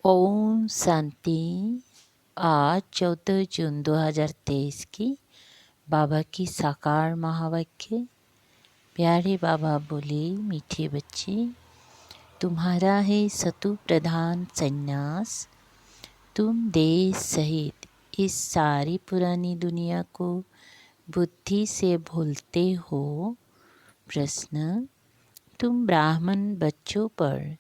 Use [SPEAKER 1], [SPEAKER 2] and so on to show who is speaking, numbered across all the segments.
[SPEAKER 1] ओम शांति। आज 14 जून 2023 की बाबा की साकार महावाक्य। प्यारे बाबा बोले, मीठे बच्चे, तुम्हारा है सतु प्रधान संन्यास। तुम देश सहित इस सारी पुरानी दुनिया को बुद्धि से भूलते हो। प्रश्न, तुम ब्राह्मण बच्चों पर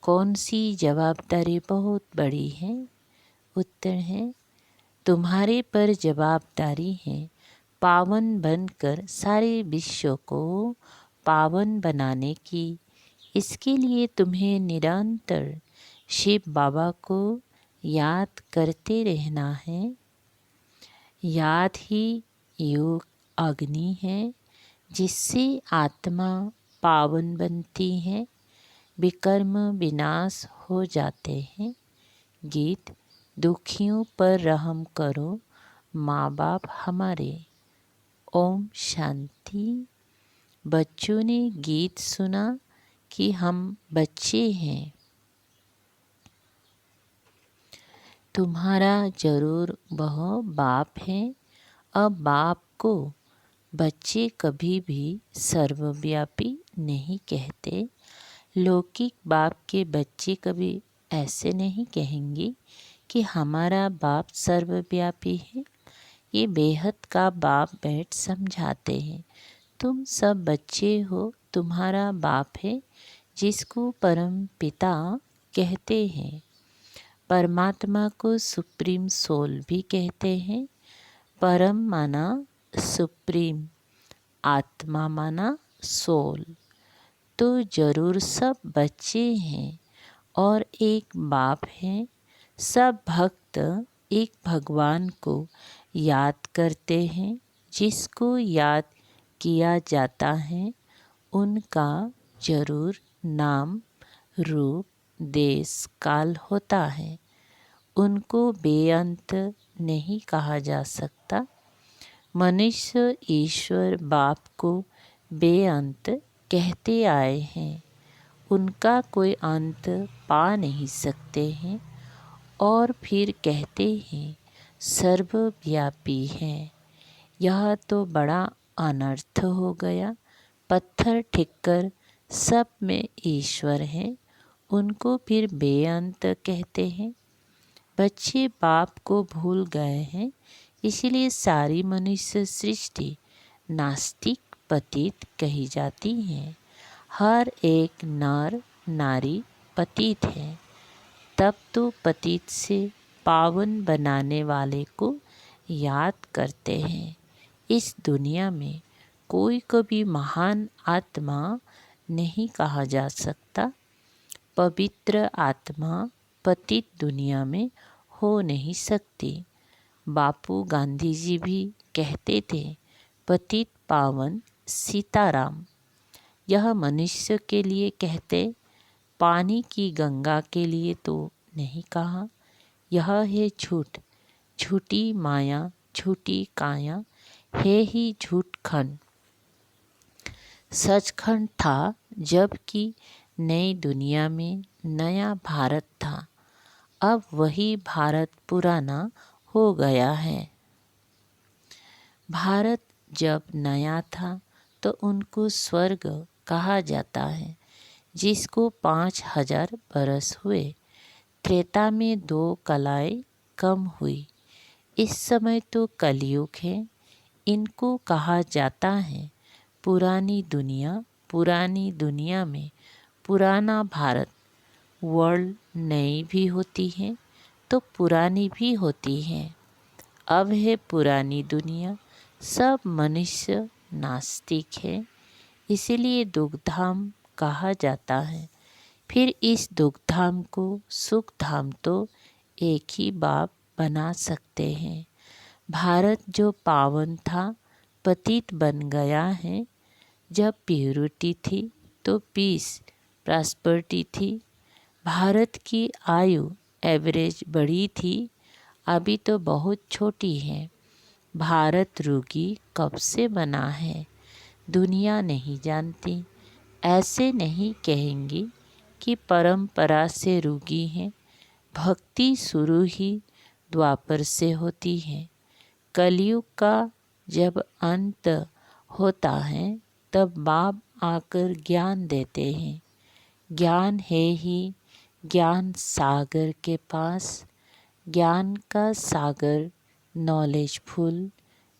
[SPEAKER 1] कौन सी जवाबदारी बहुत बड़ी है? उत्तर है, तुम्हारे पर जवाबदारी है पावन बनकर सारे विश्व को पावन बनाने की। इसके लिए तुम्हें निरंतर शिव बाबा को याद करते रहना है। याद ही योग अग्नि है जिससे आत्मा पावन बनती है, विकर्म विनाश हो जाते हैं। गीत, दुखियों पर रहम करो माँ बाप हमारे। ओम शांति। बच्चों ने गीत सुना कि हम बच्चे हैं। तुम्हारा जरूर वह बाप है। अब बाप को बच्चे कभी भी सर्वव्यापी नहीं कहते। लौकिक बाप के बच्चे कभी ऐसे नहीं कहेंगे कि हमारा बाप सर्वव्यापी है। ये बेहद का बाप बैठ समझाते हैं। तुम सब बच्चे हो, तुम्हारा बाप है जिसको परम पिता कहते हैं। परमात्मा को सुप्रीम सोल भी कहते हैं। परम माना सुप्रीम, आत्मा माना सोल। तो जरूर सब बच्चे हैं और एक बाप है। सब भक्त एक भगवान को याद करते हैं। जिसको याद किया जाता है उनका जरूर नाम, रूप, देश, काल होता है। उनको बेअंत नहीं कहा जा सकता। मनुष्य ईश्वर बाप को बेअंत कहते आए हैं। उनका कोई अंत पा नहीं सकते हैं और फिर कहते हैं सर्वव्यापी हैं। यह तो बड़ा अनर्थ हो गया। पत्थर ठिक्कर सब में ईश्वर है, उनको फिर बेअंत कहते हैं। बच्चे बाप को भूल गए हैं, इसीलिए सारी मनुष्य सृष्टि नास्तिक पतित कही जाती है। हर एक नर नारी पतित है। तब तो पतित से पावन बनाने वाले को याद करते हैं। इस दुनिया में कोई कभी महान आत्मा नहीं कहा जा सकता। पवित्र आत्मा पतित दुनिया में हो नहीं सकती। बापू गांधी जी भी कहते थे, पतित पावन सीताराम। यह मनुष्य के लिए कहते, पानी की गंगा के लिए तो नहीं कहा। यह है झूठ, झूठी माया, झूठी काया, है ही झूठ खंड। सचखंड था जबकि नई दुनिया में नया भारत था। अब वही भारत पुराना हो गया है। भारत जब नया था तो उनको स्वर्ग कहा जाता है, जिसको 5000 बरस हुए। त्रेता में 2 कलाएं कम हुई। इस समय तो कलयुग है। इनको कहा जाता है पुरानी दुनिया। पुरानी दुनिया में पुराना भारत। वर्ल्ड नई भी होती है तो पुरानी भी होती है। अब है पुरानी दुनिया। सब मनुष्य नास्तिक है, इसीलिए दुखधाम कहा जाता है। फिर इस दुखधाम को सुखधाम तो एक ही बाप बना सकते हैं। भारत जो पावन था पतित बन गया है। जब प्योरिटी थी तो पीस, प्रॉस्पेरिटी थी। भारत की आयु एवरेज बड़ी थी, अभी तो बहुत छोटी है। भारत रोगी कब से बना है दुनिया नहीं जानती। ऐसे नहीं कहेंगी कि परंपरा से रोगी हैं। भक्ति शुरू ही द्वापर से होती है। कलयुग का जब अंत होता है तब बाप आकर ज्ञान देते हैं। ज्ञान है ही ज्ञान सागर के पास, ज्ञान का सागर नॉलेजफुल,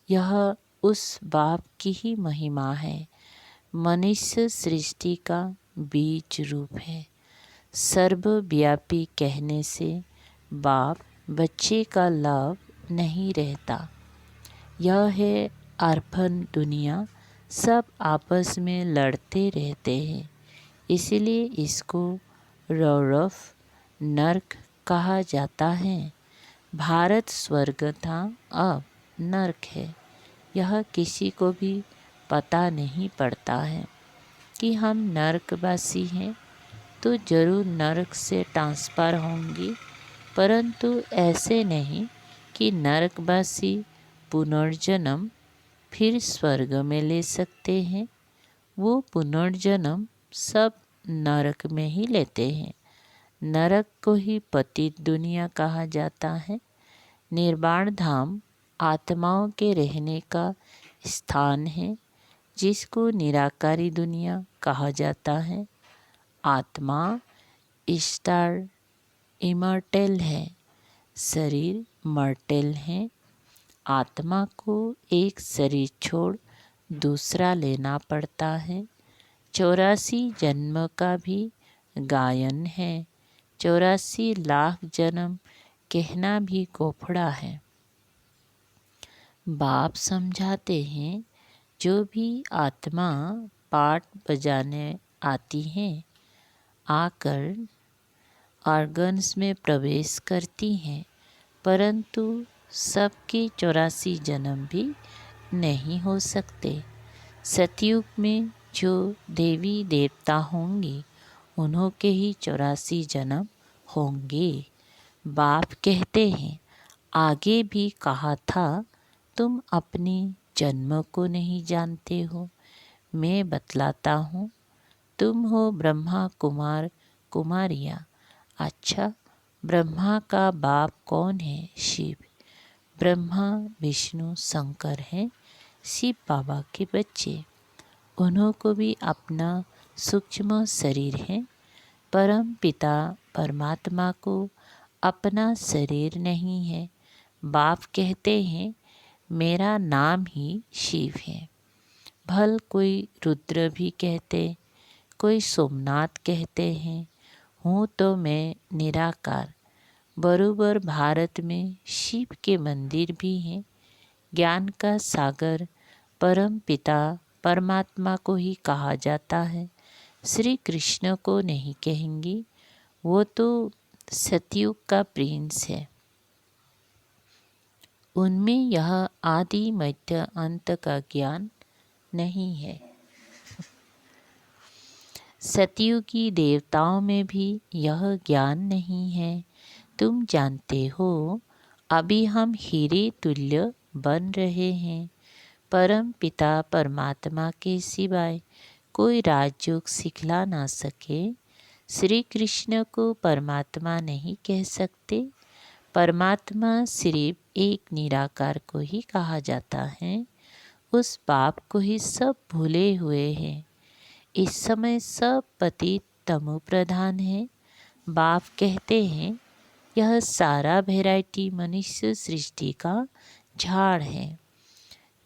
[SPEAKER 1] यह उस बाप की ही महिमा है। मनुष्य सृष्टि का बीज रूप है। सर्वव्यापी कहने से बाप बच्चे का लाभ नहीं रहता। यह है अर्पण दुनिया, सब आपस में लड़ते रहते हैं, इसलिए इसको रौरव नरक कहा जाता है। भारत स्वर्ग था, अब नरक है। यह किसी को भी पता नहीं पड़ता है कि हम नरकवासी हैं तो जरूर नरक से ट्रांसफर होंगे, परंतु ऐसे नहीं कि नरकवासी पुनर्जन्म फिर स्वर्ग में ले सकते हैं। वो पुनर्जन्म सब नरक में ही लेते हैं। नरक को ही पतित दुनिया कहा जाता है। निर्वाण धाम आत्माओं के रहने का स्थान है, जिसको निराकारी दुनिया कहा जाता है। आत्मा स्टार इमर्टेल है, शरीर मर्टेल है। आत्मा को एक शरीर छोड़ दूसरा लेना पड़ता है। 84 जन्म का भी गायन है। 84 लाख जन्म कहना भी कोफड़ा है। बाप समझाते हैं, जो भी आत्मा पाठ बजाने आती है, आकर ऑर्गन्स में प्रवेश करती हैं, परंतु सबके 84 जन्म भी नहीं हो सकते। सतयुग में जो देवी देवता होंगे उन्हों के ही 84 जन्म होंगे। बाप कहते हैं, आगे भी कहा था, तुम अपने जन्म को नहीं जानते हो, मैं बतलाता हूँ। तुम हो ब्रह्मा कुमार कुमारियाँ। अच्छा, ब्रह्मा का बाप कौन है? शिव। ब्रह्मा विष्णु शंकर हैं शिव बाबा के बच्चे। उन्हों को भी अपना सूक्ष्म शरीर है। परम पिता परमात्मा को अपना शरीर नहीं है। बाप कहते हैं, मेरा नाम ही शिव है। भल कोई रुद्र भी कहते, कोई सोमनाथ कहते हैं, हूँ तो मैं निराकार। बरोबर भारत में शिव के मंदिर भी हैं। ज्ञान का सागर परम पिता परमात्मा को ही कहा जाता है। श्री कृष्ण को नहीं कहेंगी, वो तो सतयुग का प्रिंस है। उनमें यह आदि मध्य अंत का ज्ञान नहीं है। सतयुगी देवताओं में भी यह ज्ञान नहीं है। तुम जानते हो, अभी हम हीरे तुल्य बन रहे हैं। परम पिता परमात्मा के सिवाय कोई राजयोग सिखला ना सके। श्री कृष्ण को परमात्मा नहीं कह सकते। परमात्मा सिर्फ एक निराकार को ही कहा जाता है। उस बाप को ही सब भूले हुए हैं। इस समय सब पतित तमो प्रधान है। बाप कहते हैं, यह सारा वैरायटी मनुष्य सृष्टि का झाड़ है।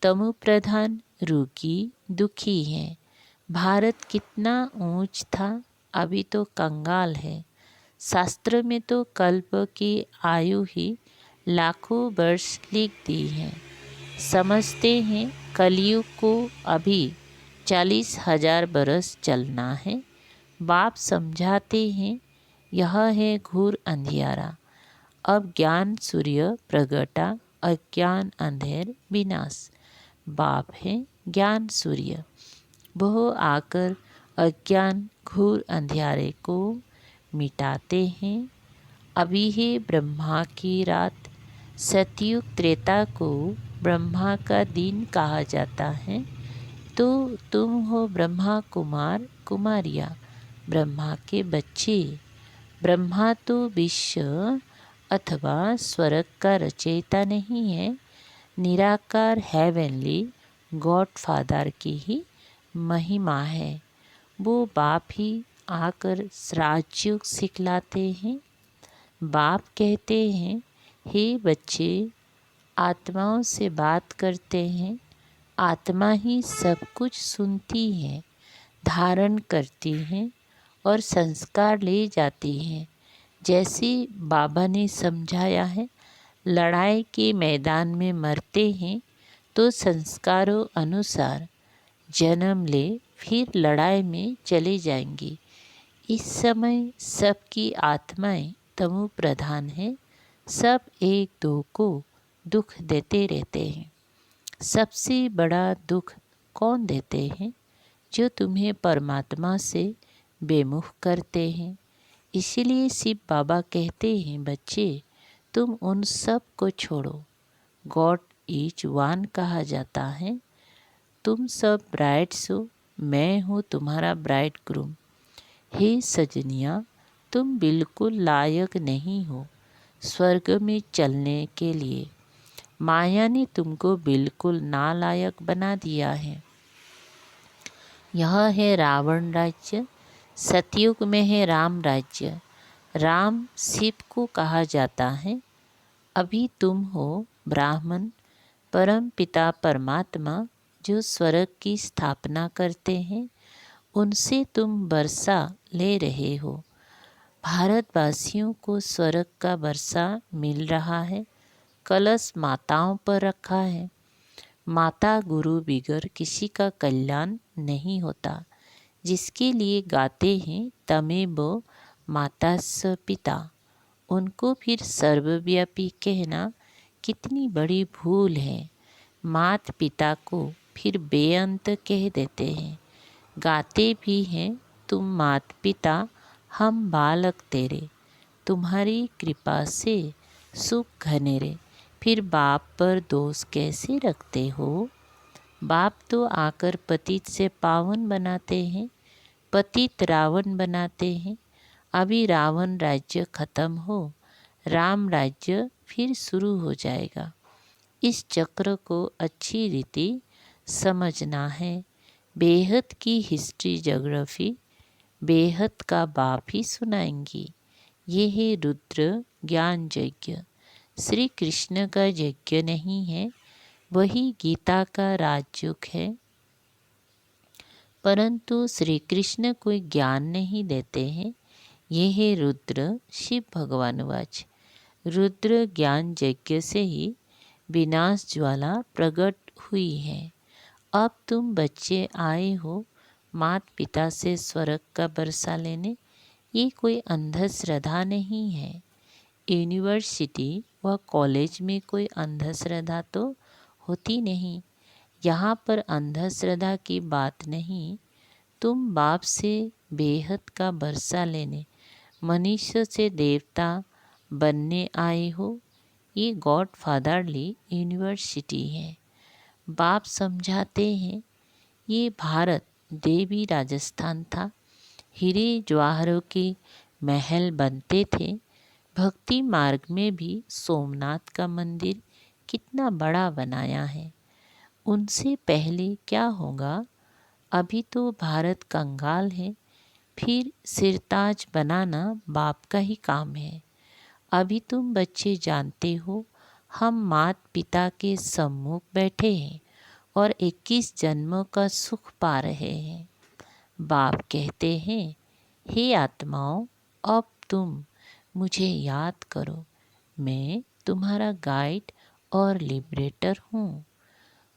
[SPEAKER 1] तमो प्रधान रोगी दुखी है। भारत कितना ऊंच था, अभी तो कंगाल है। शास्त्र में तो कल्प की आयु ही लाखों वर्ष लिख दी है। समझते हैं कलयुग को अभी 40,000 बरस चलना है। बाप समझाते हैं, यह है घोर अंधियारा। अब ज्ञान सूर्य प्रगटा, अज्ञान अंधेर विनाश। बाप है ज्ञान सूर्य, वह आकर अज्ञान घोर अंधियारे को मिटाते हैं। अभी है ब्रह्मा की रात। सतयुग त्रेता को ब्रह्मा का दिन कहा जाता है। तो तुम हो ब्रह्मा कुमार कुमारियाँ, ब्रह्मा के बच्चे। ब्रह्मा तो विश्व अथवा स्वर्ग का रचयिता नहीं है, निराकार हेवनली गॉड फादर की ही महिमा है। वो बाप ही आकर राजयोग सिखलाते हैं। बाप कहते हैं, हे बच्चे, आत्माओं से बात करते हैं। आत्मा ही सब कुछ सुनती है, धारण करती है और संस्कार ले जाती है। जैसे बाबा ने समझाया है, लड़ाई के मैदान में मरते हैं तो संस्कारों अनुसार जन्म ले फिर लड़ाई में चले जाएंगे। इस समय सबकी आत्माएं तमो प्रधान है, सब एक दो को दुख देते रहते हैं। सबसे बड़ा दुख कौन देते हैं? जो तुम्हें परमात्मा से बेमुख करते हैं। इसीलिए शिव बाबा कहते हैं, बच्चे तुम उन सब को छोड़ो। गॉड इज वन कहा जाता है। तुम सब ब्राइड्स हो, मैं हूँ तुम्हारा ब्राइड ग्रूम। हे सजनिया, तुम बिल्कुल लायक नहीं हो स्वर्ग में चलने के लिए। माया ने तुमको बिल्कुल नालायक बना दिया है। यह है रावण राज्य, सतयुग में है राम राज्य। राम शिव को कहा जाता है। अभी तुम हो ब्राह्मण, परम पिता परमात्मा जो स्वर्ग की स्थापना करते हैं, उनसे तुम वर्षा ले रहे हो। भारतवासियों को स्वर्ग का वर्षा मिल रहा है। कलश माताओं पर रखा है। माता गुरु बिगर किसी का कल्याण नहीं होता। जिसके लिए गाते हैं तमेव माता स पिता, उनको फिर सर्वव्यापी कहना कितनी बड़ी भूल है। मात पिता को फिर बेअंत कह देते हैं। गाते भी हैं, तुम मात पिता हम बालक तेरे, तुम्हारी कृपा से सुख घनेरे। फिर बाप पर दोष कैसे रखते हो? बाप तो आकर पतित से पावन बनाते हैं, पतित रावण बनाते हैं। अभी रावण राज्य खत्म हो, राम राज्य फिर शुरू हो जाएगा। इस चक्र को अच्छी रीति समझना है। बेहद की हिस्ट्री ज्योग्राफी बेहद का बाप ही सुनाएंगी। ये है रुद्र ज्ञान यज्ञ। श्री कृष्ण का यज्ञ नहीं है, वही गीता का राजयोग है। परंतु श्री कृष्ण कोई ज्ञान नहीं देते हैं। ये है रुद्र शिव भगवान वाच। रुद्र ज्ञान यज्ञ से ही विनाश ज्वाला प्रकट हुई है। अब तुम बच्चे आए हो मात पिता से स्वर्ग का बरसा लेने। ये कोई अंधश्रद्धा नहीं है। यूनिवर्सिटी व कॉलेज में कोई अंधश्रद्धा तो होती नहीं। यहाँ पर अंधश्रद्धा की बात नहीं। तुम बाप से बेहद का बरसा लेने, मनुष्य से देवता बनने आए हो। ये गॉड फादरली यूनिवर्सिटी है। बाप समझाते हैं, ये भारत देवी राजस्थान था। हीरे जवाहरों के महल बनते थे। भक्ति मार्ग में भी सोमनाथ का मंदिर कितना बड़ा बनाया है। उनसे पहले क्या होगा? अभी तो भारत कंगाल है। फिर सिरताज बनाना बाप का ही काम है। अभी तुम बच्चे जानते हो, हम मात पिता के सम्मुख बैठे हैं और 21 जन्मों का सुख पा रहे हैं। बाप कहते हैं, हे आत्माओं, अब तुम मुझे याद करो। मैं तुम्हारा गाइड और लिबरेटर हूँ।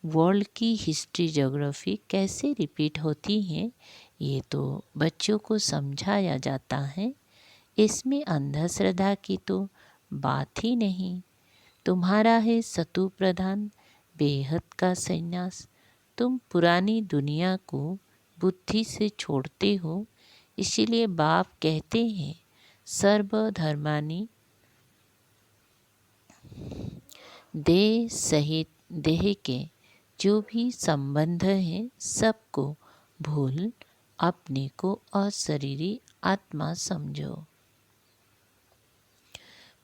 [SPEAKER 1] वर्ल्ड की हिस्ट्री ज्योग्राफी कैसे रिपीट होती है, ये तो बच्चों को समझाया जाता है। इसमें अंधश्रद्धा की तो बात ही नहीं। तुम्हारा है सतु प्रधान बेहद का संन्यास। तुम पुरानी दुनिया को बुद्धि से छोड़ते हो। इसीलिए बाप कहते हैं, सर्वधर्मानि देह सहित देह के जो भी संबंध है सबको भूल अपने को अशरीरी आत्मा समझो।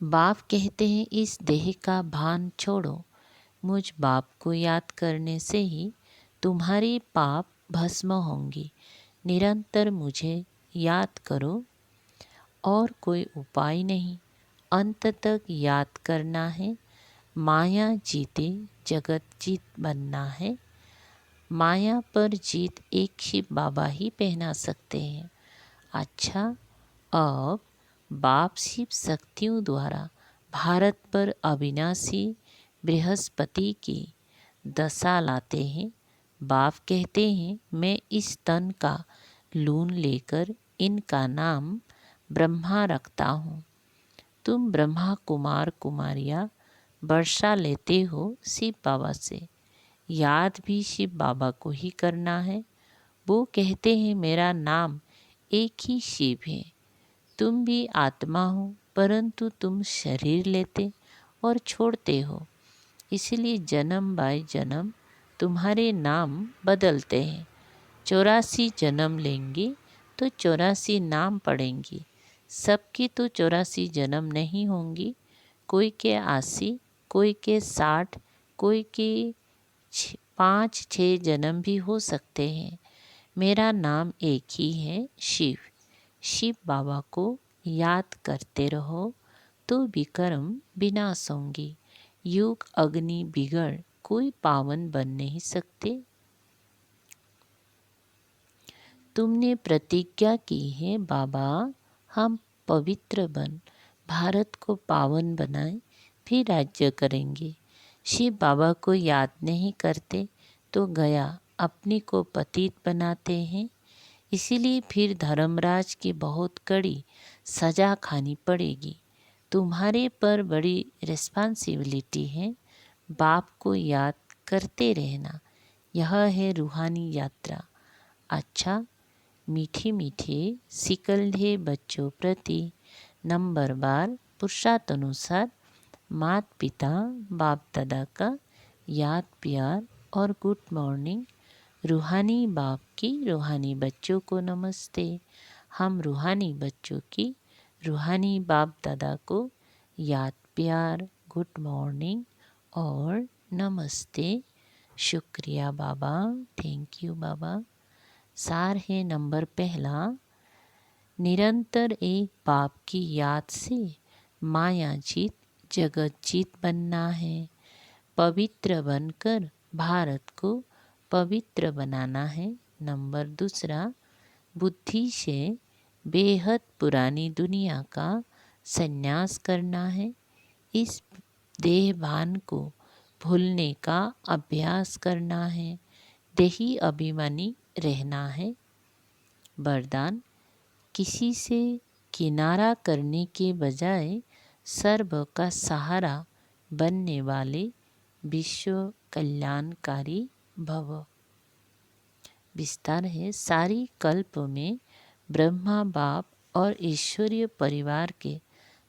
[SPEAKER 1] बाप कहते हैं इस देह का भान छोड़ो, मुझ बाप को याद करने से ही तुम्हारी पाप भस्म होंगी। निरंतर मुझे याद करो, और कोई उपाय नहीं। अंत तक याद करना है। माया जीते जगत जीत बनना है। माया पर जीत एक शिव बाबा ही पहना सकते हैं। अच्छा, अब बाप शिव शक्तियों द्वारा भारत पर अविनाशी बृहस्पति की दशा लाते हैं। बाप कहते हैं मैं इस तन का लून लेकर इनका नाम ब्रह्मा रखता हूँ। तुम ब्रह्मा कुमार कुमारियाँ वर्षा लेते हो शिव बाबा से। याद भी शिव बाबा को ही करना है। वो कहते हैं मेरा नाम एक ही शिव है। तुम भी आत्मा हो, परंतु तुम शरीर लेते और छोड़ते हो, इसलिए जन्म बाय जन्म तुम्हारे नाम बदलते हैं। 84 जन्म लेंगे तो 84 नाम पड़ेंगे। सबकी तो 84 जन्म नहीं होंगी। कोई के 80, कोई के 60, कोई के 5-6 जन्म भी हो सकते हैं। मेरा नाम एक ही है, शिव। शिव बाबा को याद करते रहो तो विकर्म विनाश होंगी। युग अग्नि बिगड़ कोई पावन बन नहीं सकते। तुमने प्रतिज्ञा की है बाबा, हम पवित्र बन भारत को पावन बनाए, फिर राज्य करेंगे। शिव बाबा को याद नहीं करते तो गया अपने को पतित बनाते हैं। इसीलिए फिर धर्मराज की बहुत कड़ी सजा खानी पड़ेगी। तुम्हारे पर बड़ी रिस्पॉन्सिबिलिटी है। बाप को याद करते रहना, यह है रूहानी यात्रा। अच्छा, मीठे मीठे सिकलधे बच्चों प्रति नंबर बार पुरुषार्थानुसार माता पिता बाप दादा का याद प्यार और गुड मॉर्निंग। रूहानी बाप की रूहानी बच्चों को नमस्ते। हम रूहानी बच्चों की रूहानी बाप दादा को याद प्यार, गुड मॉर्निंग और नमस्ते। शुक्रिया बाबा, थैंक यू बाबा। सार है नंबर पहला, निरंतर एक बाप की याद से माया जीत जगत जीत बनना है। पवित्र बनकर भारत को पवित्र बनाना है। नंबर दूसरा, बुद्धि से बेहद पुरानी दुनिया का संन्यास करना है। इस देहभान को भूलने का अभ्यास करना है। देही अभिमानी रहना है। वरदान, किसी से किनारा करने के बजाय सर्व का सहारा बनने वाले विश्व कल्याणकारी भव। विस्तार है, सारी कल्प में ब्रह्मा बाप और ईश्वरीय परिवार के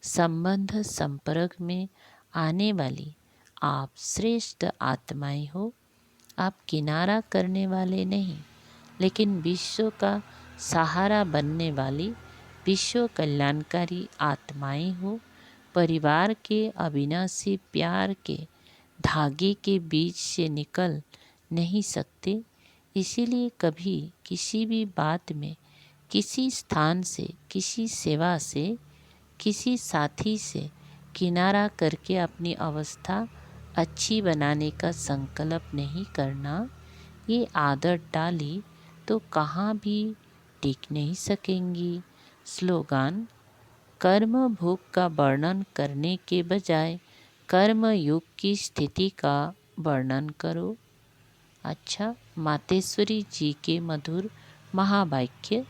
[SPEAKER 1] संबंध संपर्क में आने वाली आप श्रेष्ठ आत्माएं हो। आप किनारा करने वाले नहीं, लेकिन विश्व का सहारा बनने वाली विश्व कल्याणकारी आत्माएं हो। परिवार के अविनाशी प्यार के धागे के बीच से निकल नहीं सकते। इसीलिए कभी किसी भी बात में, किसी स्थान से, किसी सेवा से, किसी साथी से किनारा करके अपनी अवस्था अच्छी बनाने का संकल्प नहीं करना। ये आदत डाली तो कहाँ भी टिक नहीं सकेंगी। स्लोगान, कर्म भोग का वर्णन करने के बजाय कर्म योग की स्थिति का वर्णन करो। अच्छा, मातेश्वरी जी के मधुर महावाक्य।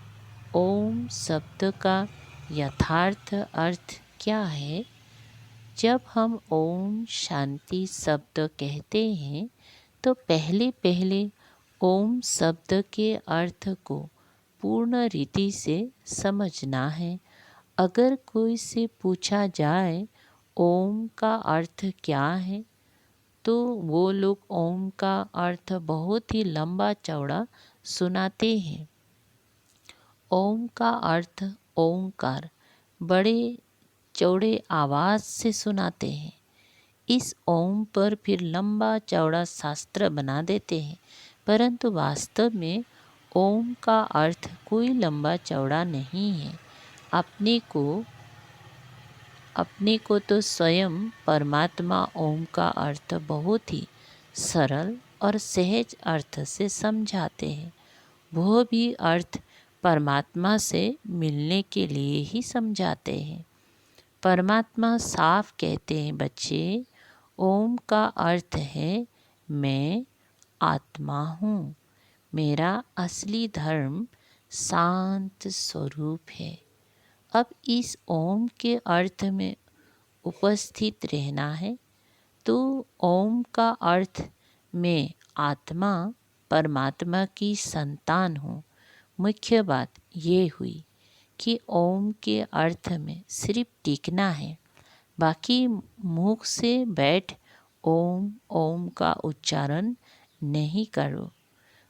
[SPEAKER 1] ओम शब्द का यथार्थ अर्थ क्या है? जब हम ओम शांति शब्द कहते हैं तो पहले पहले ओम शब्द के अर्थ को पूर्ण रीति से समझना है। अगर कोई से पूछा जाए ओम का अर्थ क्या है, तो वो लोग ओम का अर्थ बहुत ही लंबा चौड़ा सुनाते हैं। ओम का अर्थ ओंकार, बड़े चौड़े आवाज़ से सुनाते हैं। इस ओम पर फिर लंबा चौड़ा शास्त्र बना देते हैं, परंतु वास्तव में ओम का अर्थ कोई लंबा चौड़ा नहीं है। अपने को तो स्वयं परमात्मा ओम का अर्थ बहुत ही सरल और सहज अर्थ से समझाते हैं। वह भी अर्थ परमात्मा से मिलने के लिए ही समझाते हैं। परमात्मा साफ कहते हैं, बच्चे, ओम का अर्थ है मैं आत्मा हूँ। मेरा असली धर्म शांत स्वरूप है। अब इस ओम के अर्थ में उपस्थित रहना है। तो ओम का अर्थ मैं आत्मा परमात्मा की संतान हूँ। मुख्य बात ये हुई कि ओम के अर्थ में सिर्फ टिकना है, बाकी मुख से बैठ ओम ओम का उच्चारण नहीं करो।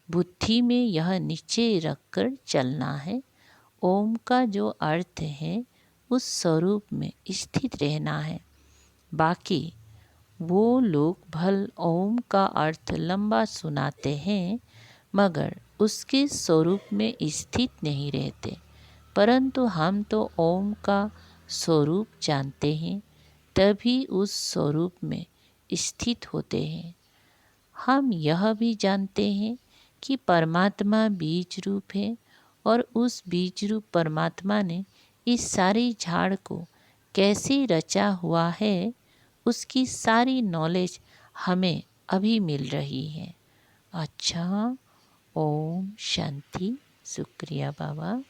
[SPEAKER 1] बुद्धि में यह निश्चय रखकर चलना है, ओम का जो अर्थ है उस स्वरूप में स्थित रहना है। बाकी वो लोग भल ओम का अर्थ लंबा सुनाते हैं, मगर उसके स्वरूप में स्थित नहीं रहते। परंतु हम तो ओम का स्वरूप जानते हैं, तभी उस स्वरूप में स्थित होते हैं। हम यह भी जानते हैं कि परमात्मा बीज रूप है और उस बीज रूप परमात्मा ने इस सारी झाड़ को कैसे रचा हुआ है, उसकी सारी नॉलेज हमें अभी मिल रही है। अच्छा, ओम शांति। शुक्रिया बाबा।